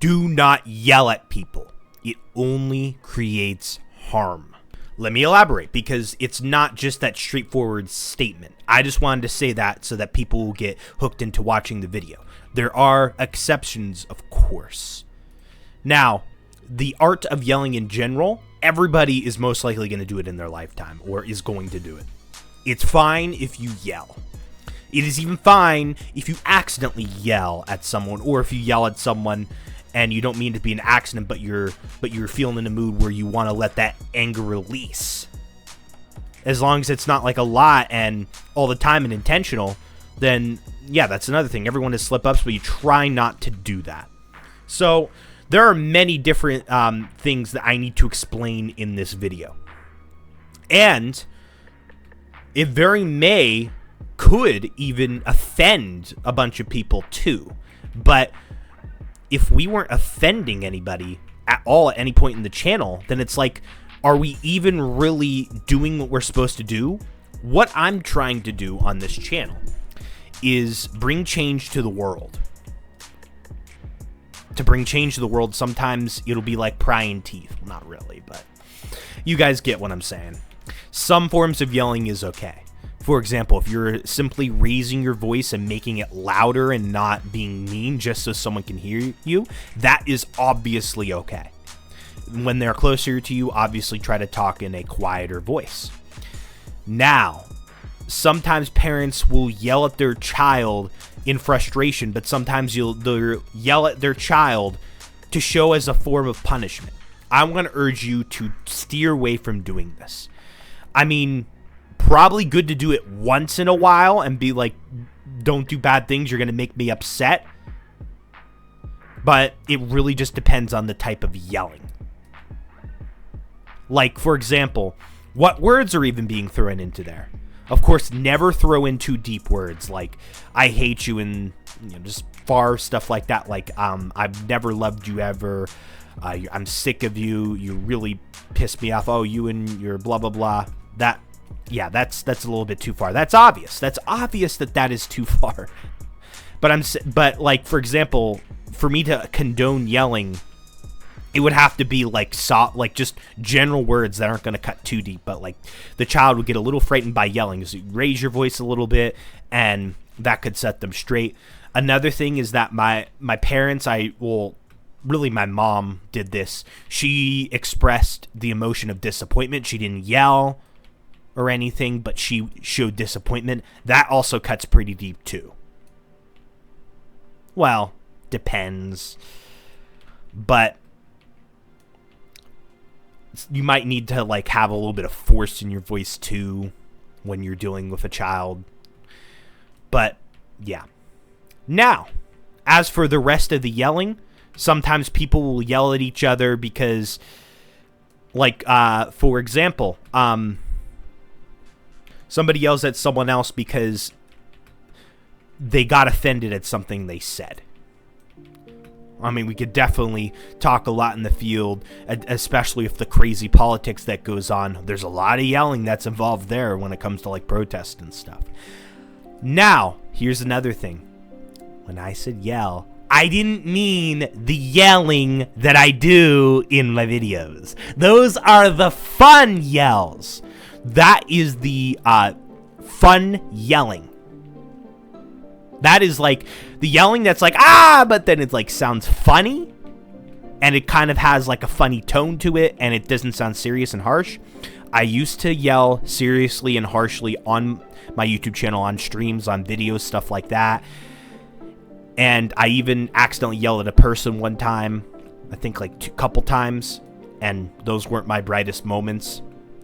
Do not yell at people. It only creates harm. Let me elaborate, because it's not just that straightforward statement. I just wanted to say that so that people will get hooked into watching the video. There are exceptions, of course. Now, the art of yelling in general, everybody is most likely going to do it in their lifetime, or is going to do it. It's fine if you yell. It is even fine if you accidentally yell at someone, or if you yell at someone and you don't mean to be an accident, but you're feeling in a mood where you want to let that anger release. As long as it's not like a lot and all the time and intentional, then yeah, that's another thing. Everyone has slip-ups, but you try not to do that. So there are many different things that I need to explain in this video. And it could even offend a bunch of people too. But if we weren't offending anybody at all at any point in the channel, then it's like, are we even really doing what we're supposed to do? What I'm trying to do on this channel is bring change to the world. To bring change to the world, sometimes it'll be like prying teeth. Well, not really, but you guys get what I'm saying. Some forms of yelling is okay. For example, if you're simply raising your voice and making it louder and not being mean just so someone can hear you, that is obviously okay. When they're closer to you, obviously try to talk in a quieter voice. Now, sometimes parents will yell at their child in frustration, but sometimes they'll yell at their child to show as a form of punishment. I'm going to urge you to steer away from doing this. I mean, probably good to do it once in a while and be like, don't do bad things, you're going to make me upset. But it really just depends on the type of yelling. Like, for example, what words are even being thrown into there? Of course, never throw in too deep words like, I hate you, and just far stuff like that. Like, I've never loved you ever. I'm sick of you. You really piss me off. Oh, you and your blah, blah, blah. That's a little bit too far. That's obvious. That's obvious that is too far. But like, for example, for me to condone yelling, it would have to be like soft, like just general words that aren't going to cut too deep. But like, the child would get a little frightened by yelling, so you raise your voice a little bit, and that could set them straight. Another thing is that my parents, really my mom did this. She expressed the emotion of disappointment. She didn't yell or anything, but she showed disappointment. That also cuts pretty deep too. Well, depends. But you might need to like have a little bit of force in your voice too when you're dealing with a child. But yeah. Now, as for the rest of the yelling, sometimes people will yell at each other because, like, for example, somebody yells at someone else because they got offended at something they said. I mean, we could definitely talk a lot in the field, especially with the crazy politics that goes on. There's a lot of yelling that's involved there when it comes to, like, protest and stuff. Now, here's another thing. When I said yell, I didn't mean the yelling that I do in my videos. Those are the fun yells. That is the fun yelling. That is like the yelling that's like, ah, but then it like sounds funny. And it kind of has like a funny tone to it. And it doesn't sound serious and harsh. I used to yell seriously and harshly on my YouTube channel, on streams, on videos, stuff like that. And I even accidentally yelled at a person one time. I think like a couple times. And those weren't my brightest moments.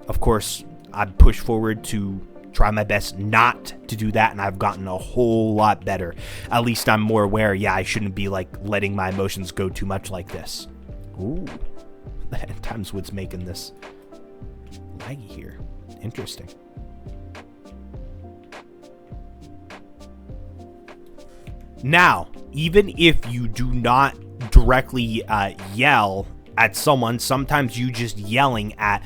Of course, I'd push forward to try my best not to do that, and I've gotten a whole lot better. At least I'm more aware, yeah, I shouldn't be like letting my emotions go too much like this. Ooh, at times what's making this laggy here. Interesting. Now, even if you do not directly yell at someone, sometimes you just yelling at,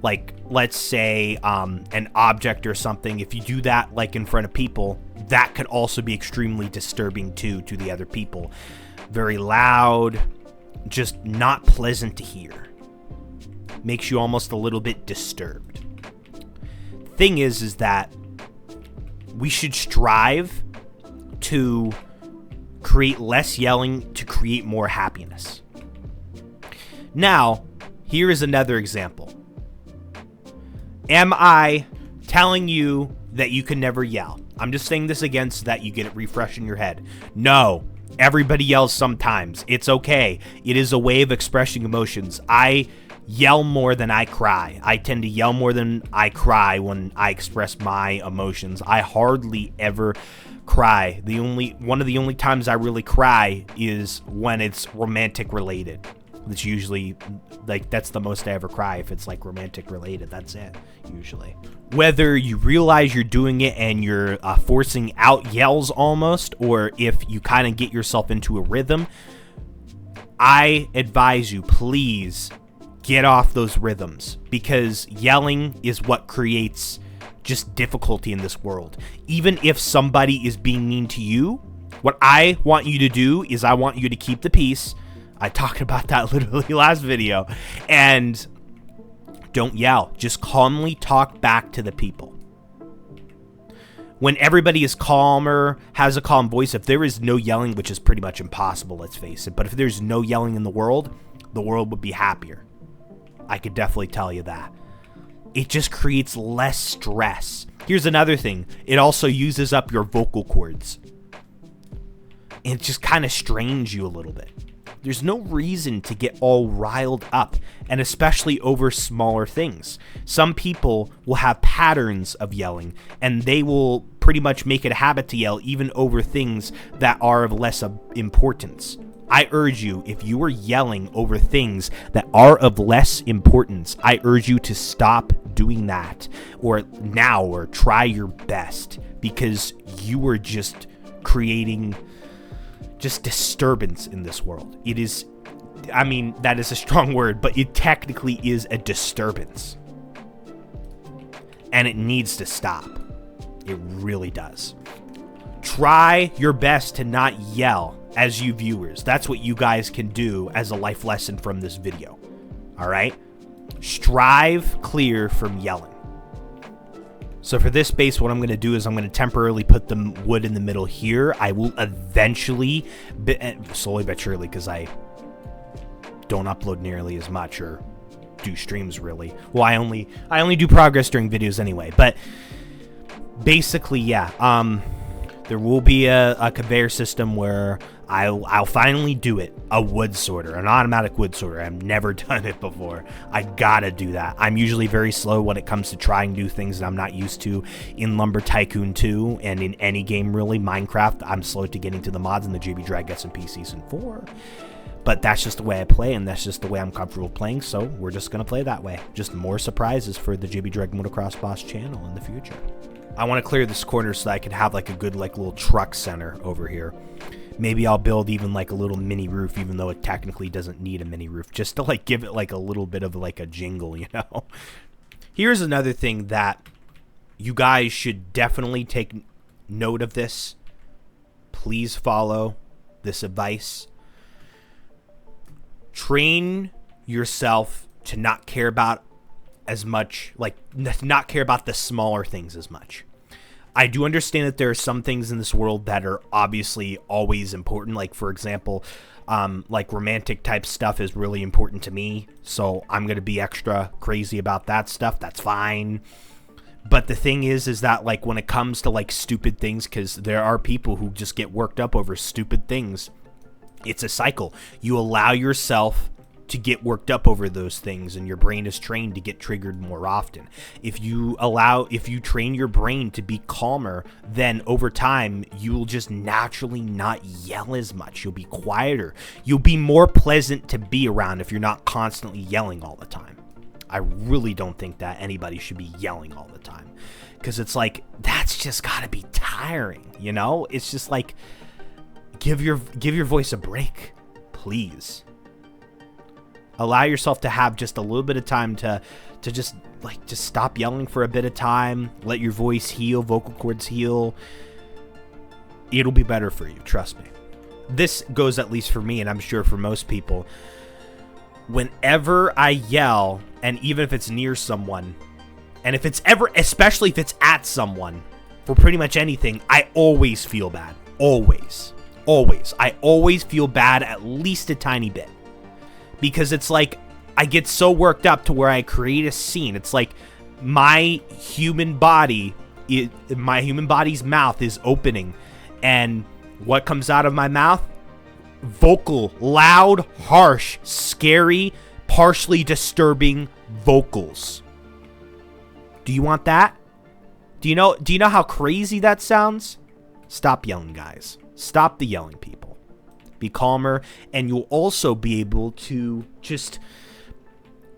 like, let's say an object or something. If you do that like in front of people, that could also be extremely disturbing too to the other people. Very loud, just not pleasant to hear. Makes you almost a little bit disturbed. Thing is that we should strive to create less yelling to create more happiness. Now, here is another example. Am I telling you that you can never yell? I'm just saying this again so that you get it refreshed in your head. No, everybody yells sometimes. It's okay. It is a way of expressing emotions. I yell more than I cry. I tend to yell more than I cry when I express my emotions. I hardly ever cry. One of the only times I really cry is when it's romantic related. It's usually that's the most I ever cry, if it's like romantic related. That's it, usually. Whether you realize you're doing it and you're forcing out yells almost, or if you kind of get yourself into a rhythm, I advise you, please get off those rhythms, because yelling is what creates just difficulty in this world. Even if somebody is being mean to you, what I want you to do is I want you to keep the peace. I talked about that literally last video. And don't yell. Just calmly talk back to the people. When everybody is calmer, has a calm voice, if there is no yelling, which is pretty much impossible, let's face it, but if there's no yelling in the world would be happier. I could definitely tell you that. It just creates less stress. Here's another thing. It also uses up your vocal cords. And it just kind of strains you a little bit. There's no reason to get all riled up, and especially over smaller things. Some people will have patterns of yelling, and they will pretty much make it a habit to yell even over things that are of less importance. I urge you, if you are yelling over things that are of less importance, I urge you to stop doing that, or try your best, because you are just creating just disturbance in this world. It is, I mean, that is a strong word, but it technically is a disturbance. And it needs to stop. It really does. Try your best to not yell as you viewers. That's what you guys can do as a life lesson from this video. All right? Strive clear from yelling. So for this base, what I'm going to do is I'm going to temporarily put the wood in the middle here. I will eventually, slowly but surely, because I don't upload nearly as much or do streams really. Well, I only do progress during videos anyway. But basically, yeah, there will be a conveyor system where I'll finally do it. A wood sorter, an automatic wood sorter. I've never done it before. I gotta do that. I'm usually very slow when it comes to trying new things that I'm not used to in Lumber Tycoon 2 and in any game really. Minecraft, I'm slow to getting to the mods in the JBdrag SMP Season 4. But that's just the way I play, and that's just the way I'm comfortable playing, so we're just gonna play that way. Just more surprises for the JBdrag Motocross channel in the future. I want to clear this corner so that I can have like a good like little truck center over here. Maybe I'll build even like a little mini roof, even though it technically doesn't need a mini roof, just to like give it like a little bit of like a jingle, you know? Here's another thing that you guys should definitely take note of this. Please follow this advice. Train yourself to not care about as much, like not care about the smaller things as much. I do understand that there are some things in this world that are obviously always important. Like, for example, like romantic type stuff is really important to me. So I'm going to be extra crazy about that stuff. That's fine. But the thing is that like when it comes to like stupid things, because there are people who just get worked up over stupid things. It's a cycle. You allow yourself to get worked up over those things, and your brain is trained to get triggered more often. If you train your brain to be calmer, then over time you will just naturally not yell as much. You'll be quieter. You'll be more pleasant to be around if you're not constantly yelling all the time. I really don't think that anybody should be yelling all the time, because it's like that's just gotta be tiring, you know? It's just like give your voice a break, please. Allow yourself to have just a little bit of time to just stop yelling for a bit of time. Let your voice heal, vocal cords heal. It'll be better for you, trust me. this goes at least for me, and I'm sure for most people, whenever I yell, and even if it's near someone, and if it's ever, especially if it's at someone, for pretty much anything, I always feel bad. Always. Always. I always feel bad at least a tiny bit. Because it's like, I get so worked up to where I create a scene. It's like my human body's mouth is opening, and what comes out of my mouth? Vocal, loud, harsh, scary, partially disturbing vocals. Do you want that? Do you know how crazy that sounds? Stop yelling, guys. Stop the yelling, people. Be calmer, and you'll also be able to just,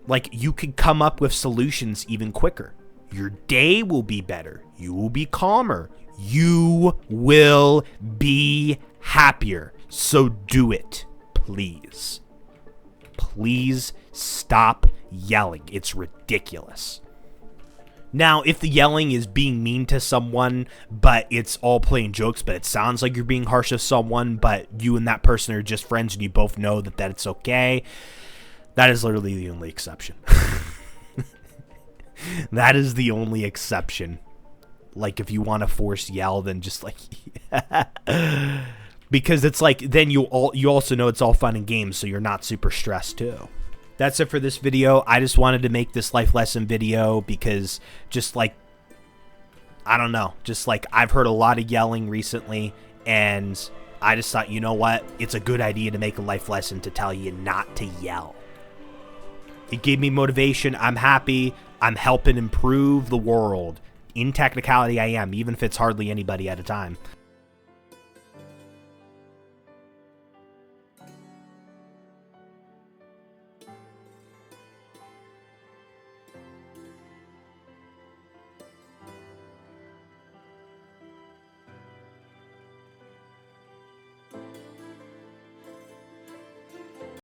like, you can come up with solutions even quicker. Your day will be better. You will be calmer. You will be happier. So do it, please. Please stop yelling. It's ridiculous. Now, if the yelling is being mean to someone, but it's all playing jokes, but it sounds like you're being harsh to someone, but you and that person are just friends and you both know that it's okay, that is literally the only exception. That is the only exception. Like, if you want to force yell, then just like... Because it's like, then you also know it's all fun and games, so you're not super stressed too. That's it for this video. I just wanted to make this life lesson video because just like, I don't know, just like I've heard a lot of yelling recently, and I just thought, you know what? It's a good idea to make a life lesson to tell you not to yell. It gave me motivation. I'm happy. I'm helping improve the world. In technicality, I am, even if it's hardly anybody at a time.